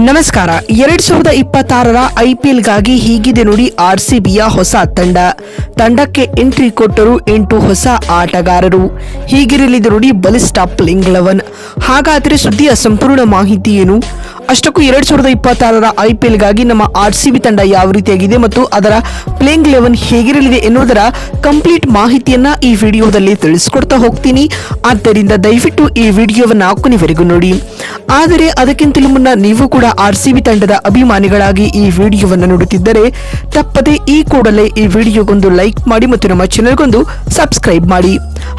ನಮಸ್ಕಾರ. 2026ರ ಐಪಿಎಲ್ಗಾಗಿ ಹೀಗಿದೆ ನೋಡಿ ಆರ್ಸಿಬಿಯ ಹೊಸ ತಂಡಕ್ಕೆ ಎಂಟ್ರಿ ಕೊಟ್ಟರು 8 ಹೊಸ ಆಟಗಾರರು. ಹೀಗಿರಲಿದೆ ನೋಡಿ ಬಲಿಷ್ಠ ಪ್ಲೇಯಿಂಗ್ 11. ಹಾಗಾದರೆ ಸುದ್ದಿಯ ಸಂಪೂರ್ಣ ಮಾಹಿತಿ ಏನು? ಅಷ್ಟಕ್ಕೂ 2026ರ ಐಪಿಎಲ್ಗಾಗಿ ನಮ್ಮ ಆರ್ಸಿಬಿ ತಂಡ ಯಾವ ರೀತಿಯಾಗಿದೆ ಮತ್ತು ಅದರ ಪ್ಲೇಯಿಂಗ್ 11 ಹೇಗಿರಲಿದೆ ಎನ್ನುವುದರ ಕಂಪ್ಲೀಟ್ ಮಾಹಿತಿಯನ್ನ ಈ ವಿಡಿಯೋದಲ್ಲಿ ತಿಳಿಸ್ಕೊಡ್ತಾ ಹೋಗ್ತೀನಿ. ಆದ್ದರಿಂದ ದಯವಿಟ್ಟು ಈ ವಿಡಿಯೋವನ್ನ ಕೊನೆವರೆಗೂ ನೋಡಿ. ಆದರೆ ಅದಕ್ಕಿಂತಲೂ ಮುನ್ನ ನೀವು ಕೂಡ ಆರ್ಸಿಬಿ ತಂಡದ ಅಭಿಮಾನಿಗಳಾಗಿ ಈ ವಿಡಿಯೋವನ್ನು ನೋಡುತ್ತಿದ್ದರೆ ತಪ್ಪದೆ ಈ ಕೂಡಲೇ ಈ ವಿಡಿಯೋಗೊಂದು ಲೈಕ್ ಮಾಡಿ ಮತ್ತು ನಮ್ಮ ಚಾನೆಲ್ಗೊಂದು ಸಬ್ಸ್ಕ್ರೈಬ್ ಮಾಡಿ.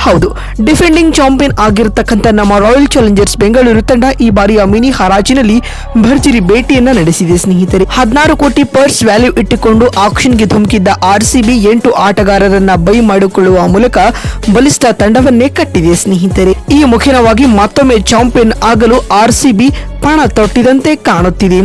ಹೌದು, ಡಿಫೆಂಡಿಂಗ್ ಚಾಂಪಿಯನ್ ಆಗಿರತಕ್ಕಂಥ ನಮ್ಮ ರಾಯಲ್ ಚಾಲೆಂಜರ್ಸ್ ಬೆಂಗಳೂರು ತಂಡ ಈ ಬಾರಿಯ ಮಿನಿ ಹರಾಜಿನಲ್ಲಿ ಭರ್ಜರಿ ಭೇಟಿಯನ್ನ ನಡೆಸಿದೆ ಸ್ನೇಹಿತರೆ. 16 ಕೋಟಿ ಪರ್ಸ್ ವ್ಯಾಲ್ಯೂ ಇಟ್ಟುಕೊಂಡು ಆಕ್ಷನ್ಗೆ ಧುಮುಕಿದ್ದ ಆರ್ಸಿಬಿ 8 ಆಟಗಾರರನ್ನ ಬೈ ಮಾಡಿಕೊಳ್ಳುವ ಮೂಲಕ ಬಲಿಷ್ಠ ತಂಡವನ್ನೇ ಕಟ್ಟಿದೆ ಸ್ನೇಹಿತರೆ. ಈ ಮುಖ್ಯವಾಗಿ ಮತ್ತೊಮ್ಮೆ ಚಾಂಪಿಯನ್ ಆಗಲು ಆರ್ಸಿಬಿ ಪಣ ತೊಟ್ಟಿದಂತೆ ಕಾಣುತ್ತಿದೆ.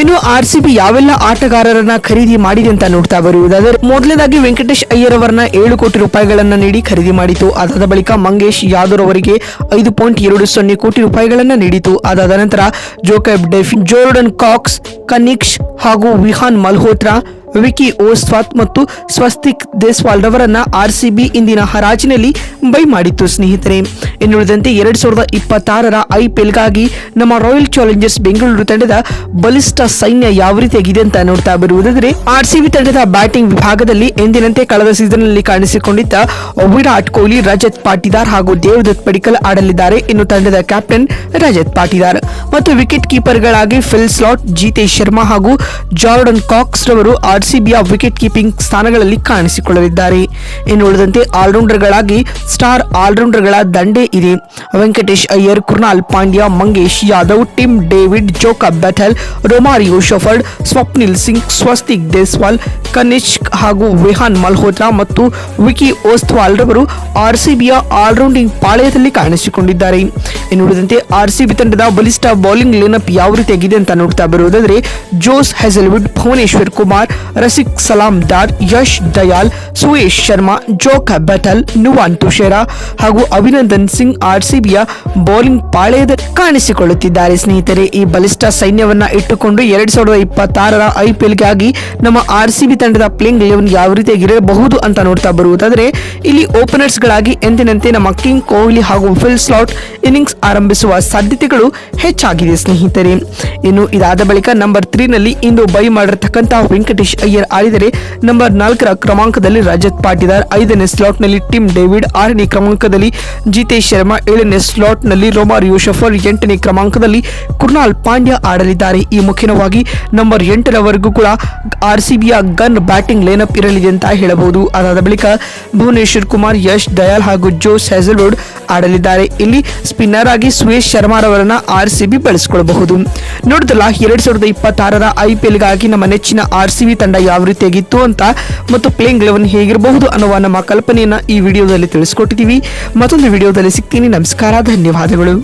ಇನ್ನು ಆರ್ಸಿಬಿ ಯಾವೆಲ್ಲ ಆಟಗಾರರನ್ನ ಖರೀದಿ ಮಾಡಿದೆ ಅಂತ ನೋಡ್ತಾ ಬರುವುದಾದರೆ ಮೊದಲನೇದಾಗಿ ವೆಂಕಟೇಶ್ ಅಯ್ಯರ್ ಅವರನ್ನ 7 ಕೋಟಿ ರೂಪಾಯಿಗಳನ್ನ ನೀಡಿ ಖರೀದಿ ಮಾಡಿತು. ಅದಾದ ಬಳಿಕ ಮಂಗೇಶ್ ಯಾದವ್ ಅವರಿಗೆ 5.20 ಕೋಟಿ ರೂಪಾಯಿಗಳನ್ನ ನೀಡಿತು. ಅದಾದ ನಂತರ ಜೋಕೆಬ್ ಡೆಫಿನ್, ಜೋರ್ಡನ್ ಕಾಕ್ಸ್, ಕನಿಕ್ಷ್ ಹಾಗೂ ವಿಹಾನ್ ಮಲ್ಹೋತ್ರಾ, ವಿಕಿ ಓಸ್ವಾತ್ ಮತ್ತು ಸ್ವಸ್ತಿಕ್ ದೇಸ್ವಾಲ್ ರವರನ್ನ ಆರ್ಸಿಬಿ ಇಂದಿನ ಹರಾಜಿನಲ್ಲಿ ಬೈ ಮಾಡಿತ್ತು ಸ್ನೇಹಿತರೆ. ಇನ್ನುಳಿದಂತೆ 2026ರ ಐಪಿಎಲ್ಗಾಗಿ ನಮ್ಮ ರಾಯಲ್ ಚಾಲೆಂಜರ್ಸ್ ಬೆಂಗಳೂರು ತಂಡದ ಬಲಿಷ್ಠ ಸೈನ್ಯ ಯಾವ ರೀತಿಯಾಗಿದೆ ಅಂತ ನೋಡ್ತಾ ಬರುವುದಾದರೆ ಆರ್ಸಿಬಿ ತಂಡದ ಬ್ಯಾಟಿಂಗ್ ವಿಭಾಗದಲ್ಲಿ ಎಂದಿನಂತೆ ಕಳೆದ ಸೀಸನ್ ನಲ್ಲಿ ಕಾಣಿಸಿಕೊಂಡಿದ್ದ ವಿರಾಟ್ ಕೊಹ್ಲಿ, ರಜತ್ ಪಾಟಿದಾರ್ ಹಾಗೂ ದೇವದತ್ ಪಡಿಕ್ಕಲ್ ಆಡಲಿದ್ದಾರೆ. ಇನ್ನು ತಂಡದ ಕ್ಯಾಪ್ಟನ್ ರಜತ್ ಪಾಟಿದಾರ್ ಮತ್ತು ವಿಕೆಟ್ ಕೀಪರ್ಗಳಾಗಿ ಫಿಲ್ ಸ್ಲಾಟ್, ಜಿತೇಶ್ ಶರ್ಮಾ ಹಾಗೂ ಜಾರ್ಡನ್ ಕಾಕ್ಸ್ ರವರು ಆರ್ಸಿಬಿಯ ವಿಕೆಟ್ ಕೀಪಿಂಗ್ ಸ್ಥಾನಗಳಲ್ಲಿ ಕಾಣಿಸಿಕೊಳ್ಳಲಿದ್ದಾರೆ. ಇನ್ನು ಉಳಿದಂತೆ ಆಲ್ರೌಂಡರ್ಗಳಾಗಿ ಸ್ಟಾರ್ ಆಲ್ರೌಂಡರ್ಗಳ ದಂಡೆ ಇದೆ. Venkatesh Iyer, Krunal Pandya, Mangesh Yadav, Tim David, Jacob Bethell, Romario Shepherd, Swapnil Singh, Swastik Deswal, Kanishk ಹಾಗೂ ವಿಹಾನ್ ಮಲ್ಹೋತ್ರಾ ಮತ್ತು ವಿಕಿ ಓಸ್ವಾಲ್ ರವರು ಆರ್ಸಿಬಿಯ ಆಲ್ರೌಂಡಿಂಗ್ ಪಾಳಯದಲ್ಲಿ ಕಾಣಿಸಿಕೊಂಡಿದ್ದಾರೆ. ಇನ್ನು ಉಳಿದಂತೆ ಆರ್ಸಿಬಿ ತಂಡದ ಬಲಿಷ್ಠ ಬೌಲಿಂಗ್ ಲೈನಪ್ ಯಾವ ರೀತಿಯಾಗಿದೆ ಅಂತ ನೋಡ್ತಾ ಬರುವುದಾದರೆ ಜೋಸ್ ಹೆಜಲ್ವುಡ್, ಭುವನೇಶ್ವರ್ ಕುಮಾರ್, ರಸಿಕ್ ಸಲಾಂ ದಾರ್, ಯಶ್ ದಯಾಲ್, ಸುಯೇಶ್ ಶರ್ಮಾ, ಜೋಕಬ್ ಬೆಥೆಲ್, ನುವಾನ್ ತುಷೇರಾ ಹಾಗೂ ಅಭಿನಂದನ್ ಸಿಂಗ್ ಆರ್ಸಿಬಿಯ ಬೌಲಿಂಗ್ ಪಾಳಯದಲ್ಲಿ ಕಾಣಿಸಿಕೊಳ್ಳುತ್ತಿದ್ದಾರೆ ಸ್ನೇಹಿತರೆ. ಈ ಬಲಿಷ್ಠ ಸೈನ್ಯವನ್ನ ಇಟ್ಟುಕೊಂಡು 2026ರ ಐಪಿಎಲ್ಗಾಗಿ ನಮ್ಮ ಆರ್ಸಿಬಿ ತಂಡದ ಪ್ಲೇಯಿಂಗ್ 11 ಯಾವ ರೀತಿಯಾಗಿರಬಹುದು ಅಂತ ನೋಡ್ತಾ ಬರುವುದಾದರೆ ಇಲ್ಲಿ ಓಪನರ್ಸ್ ಗಳಾಗಿ ಎಂದಿನಂತೆ ನಮ್ಮ ಕಿಂಗ್ ಕೊಹ್ಲಿ ಹಾಗೂ ಫಿಲ್ ಸ್ಲಾಟ್ ಇನ್ನಿಂಗ್ಸ್ ಆರಂಭಿಸುವ ಸಾಧ್ಯತೆಗಳು ಹೆಚ್ಚಾಗಿದೆ ಸ್ನೇಹಿತರೆ. ಇನ್ನು ಇದಾದ ಬಳಿಕ ನಂಬರ್ 3 ನಲ್ಲಿ ಇಂದು ಬೈ ಮಾಡಿರತಕ್ಕಂತಹ ವೆಂಕಟೇಶ್ ಅಯ್ಯರ್ ಆಡಿದರೆ ನಂಬರ್ 4ರ ಕ್ರಮಾಂಕದಲ್ಲಿ ರಜತ್ ಪಾಟಿದಾರ್, 5ನೇ ಸ್ಲಾಟ್ ನಲ್ಲಿ ಟಿಮ್ ಡೇವಿಡ್, 6ನೇ ಕ್ರಮಾಂಕದಲ್ಲಿ ಜಿತೇಶ್ ಶರ್ಮಾ, 7ನೇ ಸ್ಲಾಟ್ ನಲ್ಲಿ ರೊಮಾರಿಯೋ ಶೆಫರ್ಡ್, 8ನೇ ಕ್ರಮಾಂಕದಲ್ಲಿ ಕೃನಾಲ್ ಪಾಂಡ್ಯ ಆಡಲಿದ್ದಾರೆ. ಈ ಮುಖ್ಯವಾಗಿ ನಂಬರ್ 8ರವರೆಗೂ ಕೂಡ ಆರ್ಸಿಬಿಯ ಗನ್ ಬ್ಯಾಟಿಂಗ್ ಲೈನಪ್ ಇರಲಿದೆ ಅಂತ ಹೇಳಬಹುದು. ಅದಾದ ಬಳಿಕ ಭುವನೇಶ್ವರ್ ಕುಮಾರ್, ಯಶ್ ದಯಾಲ್ ಹಾಗೂ ಜೋಸ್ ಹೆಜಲ್ವುಡ್ ಆಡಲಿದ್ದಾರೆ. ಇಲ್ಲಿ ಸ್ಪಿನ್ನರ್ ಆಗಿ ಸುಯೇಶ್ ಶರ್ಮಾರವರನ್ನ ಆರ್ಸಿಬಿ ಬಳಸಿಕೊಳ್ಳಬಹುದು. ನೋಡಿದಲ್ಲ 2026ರ ಐಪಿಎಲ್ಗಾಗಿ ನಮ್ಮ ನೆಚ್ಚಿನ ಆರ್ಸಿಬಿ ತಂಡ ಯಾವ ರೀತಿಯಾಗಿತ್ತು ಅಂತ ಮತ್ತು ಪ್ಲೇಯಿಂಗ್ 11 ಹೇಗಿರಬಹುದು ಅನ್ನುವ ನಮ್ಮ ಕಲ್ಪನೆಯನ್ನ ಈ ವಿಡಿಯೋದಲ್ಲಿ ತಿಳಿಸ್ಕೊಟ್ಟಿದ್ದೀವಿ. ಮತ್ತೊಂದು ವಿಡಿಯೋದಲ್ಲಿ ಸಿಗ್ತೀನಿ. ನಮಸ್ಕಾರ, ಧನ್ಯವಾದಗಳು.